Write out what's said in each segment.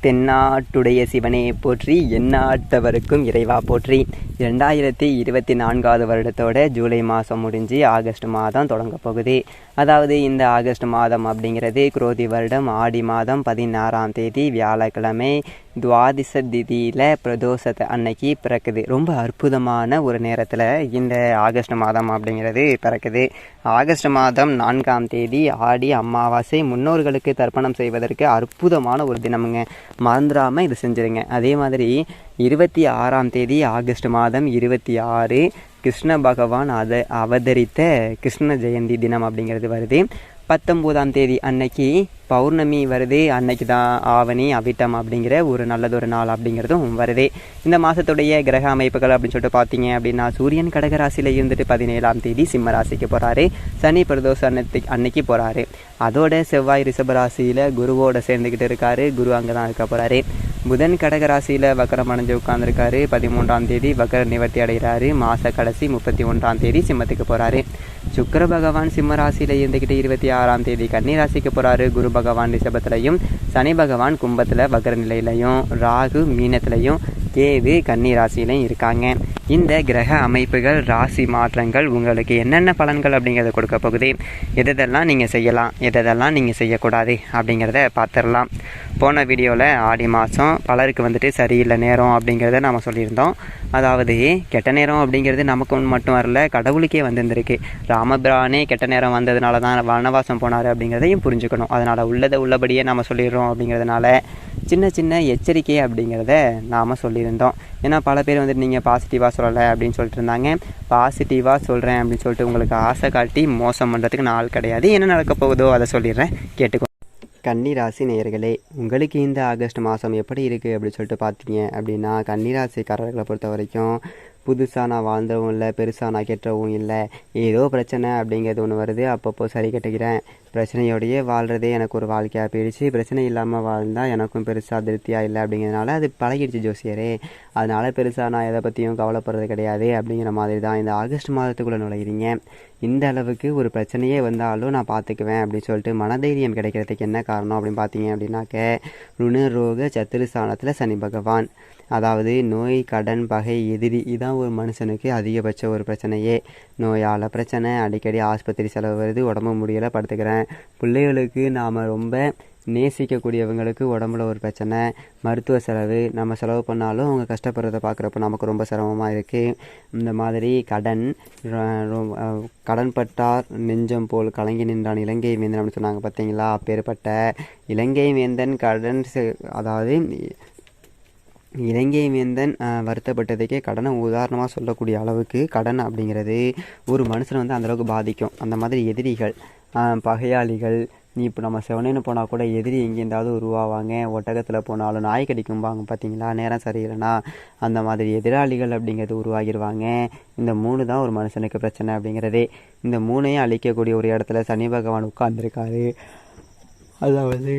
தென்னாட்டுடைய சிவனே போற்றி, எந்நாட்டவருக்கும் இறைவா போற்றி. 2024 வருடத்தோட ஜூலை மாதம் முடிஞ்சு ஆகஸ்ட் மாதம் தொடங்க போகுது. அதாவது இந்த ஆகஸ்ட் மாதம் அப்படிங்கிறது குரோதி வருடம் ஆடி மாதம் 16ஆம் தேதி வியாழக்கிழமை துவாதிச திதியில் பிரதோஷத்தை அன்னைக்கு பிறக்குது. ரொம்ப அற்புதமான ஒரு நேரத்தில் இந்த ஆகஸ்ட் மாதம் அப்படிங்கிறது பிறக்குது. ஆகஸ்ட் மாதம் 4ஆம் தேதி ஆடி அமாவாசை, முன்னோர்களுக்கு தர்ப்பணம் செய்வதற்கு அற்புதமான ஒரு தினமுங்க. மறந்துடாமல் இது செஞ்சுருங்க. அதே மாதிரி 26ஆம் தேதி ஆகஸ்ட் மாதம் 26 கிருஷ்ண பகவான் அவதரித்த கிருஷ்ண ஜெயந்தி தினம் அப்படிங்கிறது வருது. 19ஆம் தேதி அன்னைக்கு பௌர்ணமி வருது. அன்னைக்கு தான் ஆவணி அவிட்டம் அப்படிங்கிற ஒரு நல்லதொரு நாள் அப்படிங்கிறதும் வருது. இந்த மாதத்துடைய கிரக அமைப்புகள் அப்படின்னு சொல்லிட்டு பார்த்தீங்க அப்படின்னா, சூரியன் கடகராசியில் இருந்துட்டு 17ஆம் தேதி சிம்ம ராசிக்கு போகிறாரு. சனி பிரதோஷ அன்னைக்கு போகிறாரு. அதோட செவ்வாய் ரிஷபராசியில் குருவோட சேர்ந்துக்கிட்டு இருக்காரு. குரு அங்கே தான் இருக்க போகிறாரு. புதன் கடகராசியில் வக்கரம் அடைஞ்சு உட்காந்துருக்காரு. 13ஆம் தேதி வக்கர நிவர்த்தி அடைகிறாரு. மாத கடைசி 31ஆம் தேதி சிம்மத்துக்கு போகிறாரு. சுக்கிர பகவான் சிம்ம ராசியில் இருந்துக்கிட்டு 26ஆம் தேதி கன்னி ராசிக்கு போகிறாரு. குரு பகவான் ரிஷபத்திலையும், சனி பகவான் கும்பத்தில் வக்கர நிலையிலையும், ராகு மீனத்திலையும், கேது கன்னி ராசியிலையும் இருக்காங்க. இந்த கிரக அமைப்புகள் ராசி மாற்றங்கள் உங்களுக்கு என்னென்ன பலன்கள் அப்படிங்கிறத கொடுக்க போகுது, எதெல்லாம் நீங்கள் செய்யலாம், எதெல்லாம் நீங்கள் செய்யக்கூடாது அப்படிங்கிறத பார்த்துடலாம். போன வீடியோவில் ஆடி மாதம் பலருக்கு வந்துட்டு சரியில்லை நேரம் அப்படிங்கிறத நாம் சொல்லியிருந்தோம். அதாவது கெட்ட நேரம் அப்படிங்கிறது நமக்கு மட்டும் வரல, கடவுளுக்கே வந்திருந்திருக்கு. ராமபிரானே கெட்ட நேரம் வந்ததுனால தான் வனவாசம் போனார் அப்படிங்கிறதையும் புரிஞ்சுக்கணும். அதனால் உள்ளதை உள்ளபடியே நாம் சொல்லிடுறோம். அப்படிங்கிறதுனால சின்ன சின்ன எச்சரிக்கை அப்படிங்கிறத நாம் சொல்லியிருந்தோம். ஏன்னா பல பேர் வந்துட்டு நீங்கள் பாசிட்டிவாக சொல்லலை அப்படின்னு சொல்லிட்டு இருந்தாங்க. பாசிட்டிவாக சொல்கிறேன் அப்படின்னு சொல்லிட்டு உங்களுக்கு ஆசை காட்டி மோசம் பண்ணுறதுக்கு நாள் கிடையாது. என்ன நடக்க போகுதோ அதை சொல்லிடுறேன், கேட்டுக்கோ. கன்னிராசி நேயர்களே, உங்களுக்கு இந்த ஆகஸ்ட் மாதம் எப்படி இருக்குது அப்படின்னு சொல்லிட்டு பார்த்தீங்க அப்படின்னா, கன்னிராசிக்காரர்களை பொறுத்த வரைக்கும் புதுசாக நான் வாழ்ந்தவும் இல்லை, பெருசாக நான் கெட்டவும் இல்லை. ஏதோ பிரச்சனை அப்படிங்கிறது ஒன்று வருது, அப்பப்போ சரி கட்டுக்கிறேன். பிரச்சனையோடையே வாழ்கிறதே எனக்கு ஒரு வாழ்க்கையாக போயிடுச்சு. பிரச்சனை இல்லாமல் வாழ்ந்தால் எனக்கும் பெருசாக திருப்தியாக இல்லை அப்படிங்கிறதுனால அது பழகிடுச்சு ஜோசியரே. அதனால் பெருசாக நான் எதை பற்றியும் கவலைப்படுறது கிடையாது அப்படிங்கிற மாதிரி தான் இந்த ஆகஸ்ட் மாதத்துக்குள்ளே நுழையிறீங்க. இந்த அளவுக்கு ஒரு பிரச்சனையே வந்தாலும் நான் பார்த்துக்குவேன் அப்படின்னு சொல்லிட்டு மனதைரியம் கிடைக்கிறதுக்கு என்ன காரணம் அப்படின்னு பார்த்தீங்க அப்படின்னாக்க, ருணரோக சத்துருஸ்தானத்தில் சனி பகவான். அதாவது நோய், கடன், பகை, எதிரி, இதான் ஒரு மனுஷனுக்கு அதிகபட்ச ஒரு பிரச்சனையே. நோயால் பிரச்சனை, அடிக்கடி ஆஸ்பத்திரி செலவு வருது, உடம்பு முடியலை, படுத்துக்கிறேன். பிள்ளைகளுக்கு நாம் ரொம்ப நேசிக்கக்கூடியவங்களுக்கு உடம்புல ஒரு பிரச்சனை, மருத்துவ செலவு, நம்ம செலவு பண்ணாலும் அவங்க கஷ்டப்படுறத பார்க்குறப்ப நமக்கு ரொம்ப சிரமமாக இருக்குது. இந்த மாதிரி கடன் பட்டார் நெஞ்சம் போல் கலங்கி நின்றான் இலங்கை வேந்தன் அப்படின்னு சொன்னாங்க பார்த்தீங்களா. அப்பேற்பட்ட இலங்கை வேந்தன் அதாவது இலங்கை வேந்தன் வருத்தப்பட்டதுக்கே கடனை உதாரணமாக சொல்லக்கூடிய அளவுக்கு கடன் அப்படிங்கிறது ஒரு மனுஷனை வந்து அந்தளவுக்கு பாதிக்கும். அந்த மாதிரி எதிரிகள், பகையாளிகள், இப்போ நம்ம செவனேன்னு போனால் கூட எதிரி எங்கேருந்தாவது உருவாவாங்க. ஒட்டகத்தில் போனாலும் நாய் கடிக்கும்பாங்க பார்த்தீங்களா, நேரம் சரியில்லைனா. அந்த மாதிரி எதிராளிகள் அப்படிங்கிறது உருவாகிடுவாங்க. இந்த 3 தான் ஒரு மனுஷனுக்கு பிரச்சனை அப்படிங்கிறதே. இந்த 3ஐயும் அழிக்கக்கூடிய ஒரு இடத்துல சனி பகவான் உட்கார்ந்துருக்காரு. அதாவது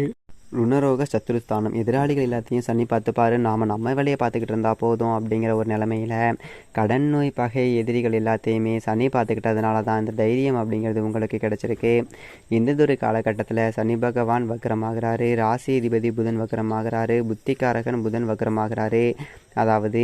ருணரோக சத்துருஸ்தானம். எதிராளிகள் எல்லாத்தையும் சனி பார்த்துப்பாரு, நாம் நம்ம வேலையை பார்த்துக்கிட்டு இருந்தால் போதும் அப்படிங்கிற ஒரு நிலைமையில் கடன், நோய், பகை, எதிரிகள் எல்லாத்தையுமே சனி பார்த்துக்கிட்டதுனால தான் இந்த தைரியம் அப்படிங்கிறது உங்களுக்கு கிடச்சிருக்கு. இந்ததொரு காலகட்டத்தில் சனி பகவான் வக்கரமாகிறாரு. ராசி அதிபதி புதன் வக்கரமாகிறாரு. புத்திகாரகன் புதன் வக்கரமாகிறாரு. அதாவது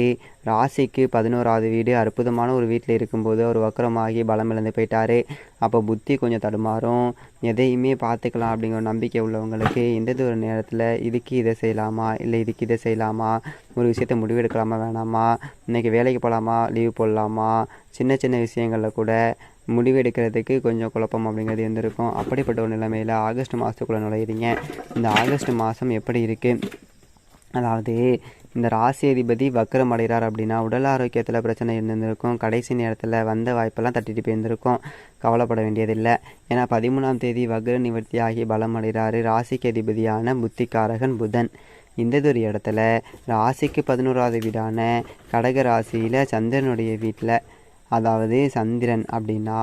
ராசிக்கு 11ஆவது வீடு அற்புதமான ஒரு வீட்டில் இருக்கும்போது அவர் வக்கரமாகி பலம் இழந்து போயிட்டார். அப்போ புத்தி கொஞ்சம் தடுமாறும். எதையுமே பார்த்துக்கலாம் அப்படிங்கிற நம்பிக்கை உள்ளவங்களுக்கு இந்த ஒரு நேரத்தில் இதுக்கு இதை செய்யலாமா, இல்லை இதுக்கு இதை செய்யலாமா, ஒரு விஷயத்தை முடிவெடுக்கலாமா வேணாமா, இன்றைக்கி வேலைக்கு போகலாமா, லீவ் போடலாமா, சின்ன சின்ன விஷயங்களில் கூட முடிவெடுக்கிறதுக்கு கொஞ்சம் குழப்பம் அப்படிங்கிறது இருந்திருக்கும். அப்படிப்பட்ட ஒரு நிலைமையில் ஆகஸ்ட் மாதத்துக்குள்ளே நுழையிறீங்க. இந்த ஆகஸ்ட் மாதம் எப்படி இருக்குது, அதாவது இந்த ராசி அதிபதி வக்கரம் அடைகிறார் அப்படின்னா உடல் ஆரோக்கியத்தில் பிரச்சனை இருந்திருக்கும். கடைசி நேரத்தில் வந்த வாய்ப்பெல்லாம் தட்டிட்டு போயிருந்திருக்கும். கவலைப்பட வேண்டியதில்லை. ஏன்னா 13ஆம் தேதி வக்ர நிவர்த்தியாகி பலம் அடைகிறாரு. ராசிக்கு அதிபதியான புத்திகாரகன் புதன். இந்ததொரு இடத்துல ராசிக்கு 11ஆவது வீடான கடக ராசியில் சந்திரனுடைய வீட்டில், அதாவது சந்திரன் அப்படின்னா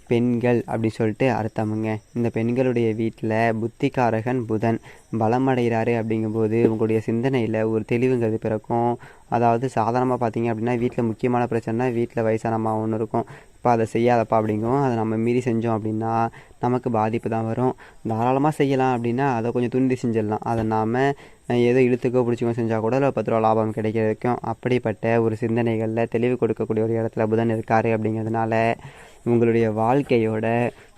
பெண்கள் அப்படி சொல்லிட்டு அர்த்தமுங்க. இந்த பெண்களுடைய வீட்டில் புத்திகாரகன் புதன் பலமடைகிறாரு. அப்படிங்கும்போது உங்களுடைய சிந்தனையில் ஒரு தெளிவுங்கிறது பிறக்கும். அதாவது சாதாரணமாக பார்த்தீங்க அப்படின்னா வீட்டில் முக்கியமான பிரச்சனைனா வீட்டில் வயசானம்மா ஒன்று இருக்கும், இப்போ அதை செய்யாதப்பா அப்படிங்கும். அதை நம்ம மீறி செஞ்சோம் அப்படின்னா நமக்கு பாதிப்பு தான் வரும். தாராளமாக செய்யலாம் அப்படின்னா அதை கொஞ்சம் துண்டி செஞ்சிடலாம். அதை நாம் ஏதோ இழுத்துக்கோ பிடிச்சிக்கோ செஞ்சால் கூட அதில் 10 ரூபா லாபம் கிடைக்கிறதுக்கும் அப்படிப்பட்ட ஒரு சிந்தனைகளில் தெளிவு கொடுக்கக்கூடிய ஒரு இடத்துல புதன் இருக்கார். அப்படிங்கிறதுனால உங்களுடைய வாழ்க்கையோட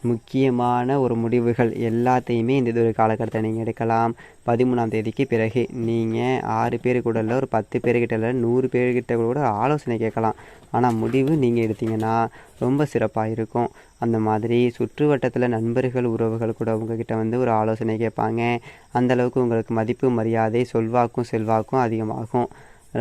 முக்கியமான ஒரு முடிவுகள் எல்லாத்தையுமே இந்த ஒரு காலகட்டத்தில் நீங்கள் எடுக்கலாம். 13ஆம் தேதிக்கு பிறகு நீங்கள் 6 பேர் கூட இல்லை, ஒரு 10 பேர்கிட்ட இல்லை, 100 பேர்கிட்ட கூட ஆலோசனை கேட்கலாம். ஆனால் முடிவு நீங்கள் எடுத்தீங்கன்னா ரொம்ப சிறப்பாக இருக்கும். அந்த மாதிரி சுற்று வட்டத்தில் நண்பர்கள் உறவுகள் கூட உங்ககிட்ட ஒரு ஆலோசனை கேட்பாங்க. அந்தளவுக்கு உங்களுக்கு மதிப்பு மரியாதை செல்வாக்கும் அதிகமாகும்.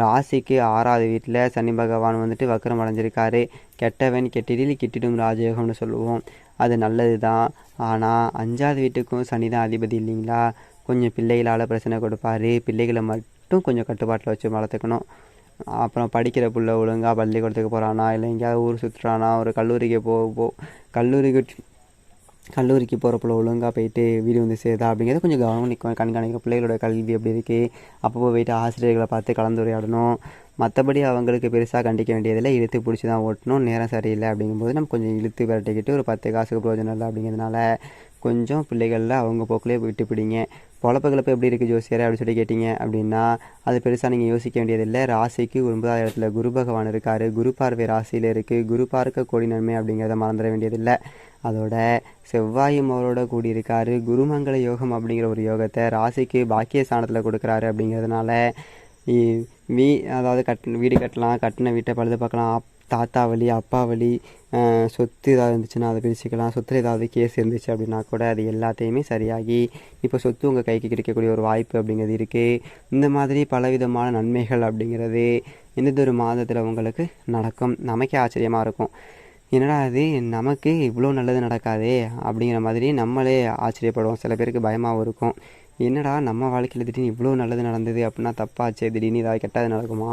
ராசிக்கு 6வது வீட்டில் சனி பகவான் வக்கரம் அடைஞ்சிருக்காரு. கெட்டவன் கெட்டிடில் கிட்டிடும் ராஜயோகம்னு சொல்லுவோம். அது நல்லது தான். ஆனால் 5வது வீட்டுக்கும் சனி தான் அதிபதி இல்லைங்களா? கொஞ்சம் பிள்ளைகளால் பிரச்சனை கொடுப்பாரு. பிள்ளைகளை மட்டும் கொஞ்சம் கட்டுப்பாட்டில் வச்சு வளர்த்துக்கணும். அப்புறம் படிக்கிற புள்ள ஒழுங்காக பள்ளிக்கூடத்துக்கு போகிறானா, இல்லை எங்கேயாவது ஊர் சுற்றுறானா, ஒரு கல்லூரிக்கு கல்லூரிக்கு போகிறப்பல ஒழுங்காக போயிட்டு வீடு சேருதா அப்படிங்கிறத கொஞ்சம் கண்காணிக்கணும். பிள்ளைகளோட கல்வி எப்படி இருக்குது, அப்பப்போ போயிட்டு ஆசிரியர்களை பார்த்து கலந்துரையாடணும். மற்றபடி அவங்களுக்கு பெருசாக கண்டிக்க வேண்டியதில்லை. இழுத்து பிடிச்சி தான் ஓட்டணும். நேரம் சரியில்லை அப்படிங்கும்போது நம்ம கொஞ்சம் இழுத்து விரட்டிக்கிட்டு ஒரு 10 காசுக்கு பிரயோஜனம் இல்லை அப்படிங்கிறதுனால கொஞ்சம் பிள்ளைகளில் அவங்க போக்கிலே விட்டு பிடிங்க. பொழப்புகளப்போ எப்படி இருக்குது ஜோசியரை அப்படின்னு சொல்லி கேட்டிங்க அப்படின்னா அது பெருசாக நீங்கள் யோசிக்க வேண்டியதில்லை. ராசிக்கு 9வது இடத்துல குரு பகவான் இருக்கார். குரு பார்வை ராசியில் இருக்குது. குரு பார்க்க கோடி நன்மை அப்படிங்கிறத மறந்துட வேண்டியதில்லை. அதோட செவ்வாயும் அவரோட கூடியிருக்காரு. குருமங்கள யோகம் அப்படிங்கிற ஒரு யோகத்தை ராசிக்கு பாக்கிய ஸ்தானத்தில் கொடுக்குறாரு. அப்படிங்கிறதுனால அதாவது வீடு கட்டலாம், கட்டின வீட்டை பழுது பார்க்கலாம், தாத்தா வழி அப்பா வழி சொத்து ஏதாவது இருந்துச்சுன்னா அதை பிரிச்சுக்கலாம். சொத்தில் ஏதாவது கேஸ் இருந்துச்சு அப்படின்னா கூட அது எல்லாத்தையுமே சரியாகி இப்போ சொத்து உங்கள் கைக்கு கிடைக்கக்கூடிய ஒரு வாய்ப்பு அப்படிங்கிறது இருக்குது. இந்த மாதிரி பலவிதமான நன்மைகள் அப்படிங்கிறது இந்த ஒரு மாதத்தில் உங்களுக்கு நடக்கும். நமக்கே ஆச்சரியமாக இருக்கும். என்னடா அது நமக்கு இவ்வளோ நல்லது நடக்காதே அப்படிங்கிற மாதிரி நம்மளே ஆச்சரியப்படுவோம். சில பேருக்கு பயமாகவும் இருக்கும். என்னடா நம்ம வாழ்க்கையில் திடீர்னு இவ்வளோ நல்லது நடந்தது அப்படின்னா தப்பாச்சே, திடீர்னு ஏதாவது கெட்டது நடக்குமா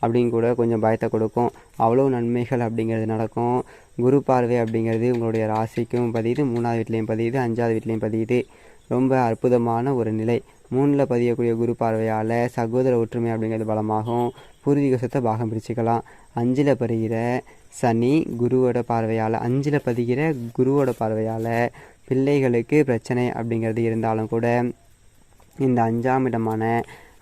அப்படின்னு கூட கொஞ்சம் பயத்தை கொடுக்கும். அவ்வளோ நன்மைகள் அப்படிங்கிறது நடக்கும். குரு பார்வை அப்படிங்கிறது உங்களுடைய ராசிக்கும் பதியுது, 3வது வீட்லேயும் பதியுது, 5வது வீட்லேயும் பதியுது. ரொம்ப அற்புதமான ஒரு நிலை. 3ல் பதியக்கூடிய குரு பார்வையால் சகோதர ஒற்றுமை அப்படிங்கிறது பலமாகும். பூர்வீக சொத்தை பாகம் பிரிச்சுக்கலாம். 5ல் பதிகிற சனி குருவோட பார்வையால் 5ல் பதிகிற குருவோட பார்வையால் பிள்ளைகளுக்கு பிரச்சனை அப்படிங்கிறது இருந்தாலும் கூட இந்த 5ஆம் இடமான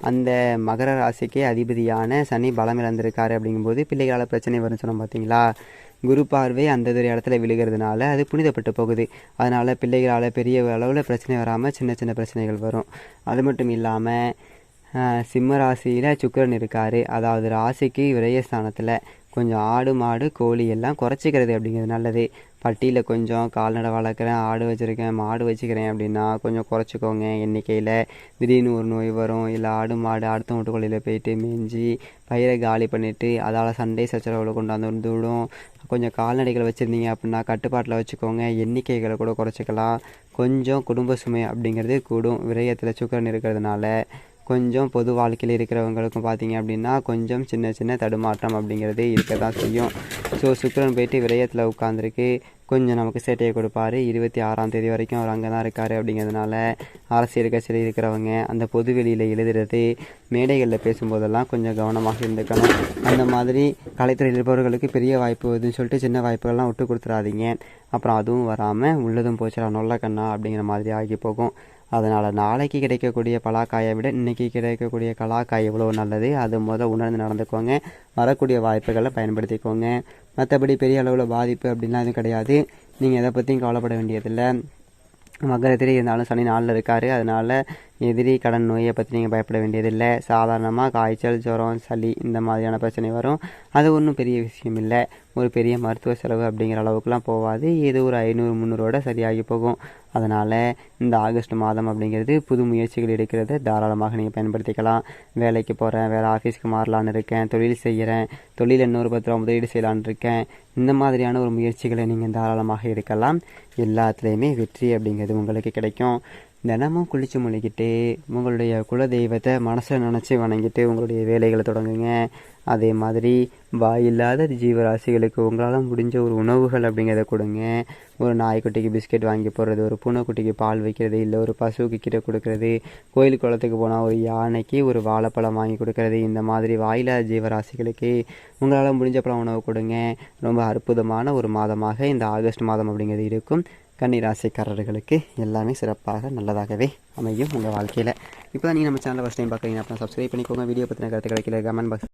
அந்த மகர ராசிக்கே அதிபதியான சனி பலம் இழந்திருக்காரு. அப்படிங்கும்போது பிள்ளைகளால் பிரச்சனை வரும்னு சொன்னோம் பார்த்தீங்களா? குரு பார்வை அந்த ஒரு இடத்துல விழுகிறதுனால அது புனிதப்பட்டு போகுது. அதனால் பிள்ளைகளால் பெரிய அளவில் பிரச்சனை வராமல் சின்ன சின்ன பிரச்சனைகள் வரும். அது மட்டும் இல்லாமல் சிம்ம ராசியில் சுக்கிரன் இருக்கார். அதாவது ராசிக்கு விரயஸ்தானத்தில். கொஞ்சம் ஆடு மாடு கோழி எல்லாம் குறைச்சிக்கிறது அப்படிங்கிறது நல்லது. பட்டியில் கொஞ்சம் கால்நடை வளர்க்குறேன், ஆடு வச்சுருக்கேன், மாடு வச்சுக்கிறேன் அப்படின்னா கொஞ்சம் குறைச்சிக்கோங்க எண்ணிக்கையில். திடீர்னு ஒரு நோய் வரும், இல்லை ஆடு மாடு அடுத்த வீட்டுக்குள்ளையில் போயிட்டு மேய்ஞ்சி பயிரை காலி பண்ணிவிட்டு அதால் சண்டை சச்சரவுகளை கொண்டாந்து விடும். கொஞ்சம் கால்நடைகளை வச்சுருந்தீங்க அப்படின்னா கட்டுப்பாட்டில் வச்சுக்கோங்க. எண்ணிக்கைகளை கூட குறைச்சிக்கலாம். கொஞ்சம் குடும்ப சுமை அப்படிங்கிறது கூடும். விரயத்தில் சுக்கிரன் இருக்கிறதுனால கொஞ்சம் பொது வாழ்க்கையில் இருக்கிறவங்களுக்கும் பார்த்தீங்க அப்படின்னா கொஞ்சம் சின்ன சின்ன தடுமாற்றம் அப்படிங்கிறது இருக்க தான் செய்யும். ஸோ சுக்கிரன் போயிட்டு விரயத்தில் உட்காந்துருக்கு. கொஞ்சம் நமக்கு சேட்டையை கொடுப்பாரு. 26ஆம் தேதி வரைக்கும் அவர் அங்கே தான் இருக்கார். அப்படிங்கிறதுனால அரசியல் கட்சியில் இருக்கிறவங்க அந்த பொது வெளியில் எழுதுறது, மேடைகளில் பேசும்போதெல்லாம் கொஞ்சம் கவனமாக இருந்துக்கணும். அந்த மாதிரி கலைத்துறையில் இருப்பவர்களுக்கு பெரிய வாய்ப்பு வருதுன்னு சொல்லிட்டு சின்ன வாய்ப்புகள்லாம் விட்டு கொடுத்துடாதீங்க. அப்புறம் அதுவும் வராமல் உள்ளதும் போச்சுடா நொல்ல கண்ணா அப்படிங்கிற மாதிரி ஆகி போகும். அதனால் நாளைக்கு கிடைக்கக்கூடிய பலாக்காயை விட இன்றைக்கி கிடைக்கக்கூடிய கலாக்காய் எவ்வளோ நல்லது, அது உணர்ந்து நடந்துக்கோங்க. வரக்கூடிய வாய்ப்புகளை பயன்படுத்திக்கோங்க. மற்றபடி பெரிய அளவில் பாதிப்பு அப்படின்லாம் எதுவும் கிடையாது. நீங்கள் எதை பற்றியும் கவலைப்பட வேண்டியதில்லை. மகரத்திலே இருந்தாலும் சனி 4ல் இருக்கார். அதனால் எதிரி கடன் நோயை பற்றி நீங்கள் பயப்பட வேண்டியதில்லை. சாதாரணமாக காய்ச்சல் ஜுரம் சளி இந்த மாதிரியான பிரச்சனை வரும். அது ஒன்றும் பெரிய விஷயம் இல்லை. ஒரு பெரிய மருத்துவ செலவு அப்படிங்கிற அளவுக்குலாம் போகாது. ஏதோ ஒரு 500-300 சரியாகி போகும். அதனால் இந்த ஆகஸ்ட் மாதம் அப்படிங்கிறது புது முயற்சிகள் எடுக்கிறத தாராளமாக நீங்கள் பயன்படுத்திக்கலாம். வேலைக்கு போகிறேன், வேறு ஆஃபீஸ்க்கு மாறலான்னு இருக்கேன், தொழில் செய்கிறேன், தொழில் இன்னொரு 10 ரூபா முதலீடு செய்யலான்னு இருக்கேன், இந்த மாதிரியான ஒரு முயற்சிகளை நீங்கள் தாராளமாக எடுக்கலாம். எல்லாத்துலேயுமே வெற்றி அப்படிங்கிறது உங்களுக்கு கிடைக்கும். தினமும் குளித்து முழுகிட்டு உங்களுடைய குலதெய்வத்தை மனசில் நினச்சி வணங்கிட்டு உங்களுடைய வேலைகளை தொடங்குங்க. அதே மாதிரி வாயில்லாத ஜீவராசிகளுக்கு உங்களால் முடிஞ்ச ஒரு உணவுகள் அப்படிங்கிறத கொடுங்க. ஒரு நாய்க்குட்டிக்கு பிஸ்கெட் வாங்கி போடுறது, ஒரு பூனைக்குட்டிக்கு பால் வைக்கிறது, இல்லை ஒரு பசுவுக்கு கீரை கொடுக்கறது, கோயில் குளத்துக்கு போனால் ஒரு யானைக்கு ஒரு வாழைப்பழம் வாங்கி கொடுக்கறது, இந்த மாதிரி வாயில்லாத ஜீவராசிகளுக்கு உங்களால் முடிஞ்சப்பறம் உணவு கொடுங்க. ரொம்ப அற்புதமான ஒரு மாதமாக இந்த ஆகஸ்ட் மாதம் அப்படிங்கிறது இருக்கும். கன்னி ராசிக்காரர்களுக்கு எல்லாமே சிறப்பாக நல்லதாகவே அமையும் உங்கள் வாழ்க்கையில். இப்போ தான் நீங்கள் நம்ம சேனலை ஃபஸ்ட் டைம் பார்க்குறீங்க அப்படின்னா சப்ஸ்கிரைப் பண்ணிக்கோங்க. வீடியோ பற்றின கருத்துக்களை கீழே கமெண்ட் பாக்ஸ்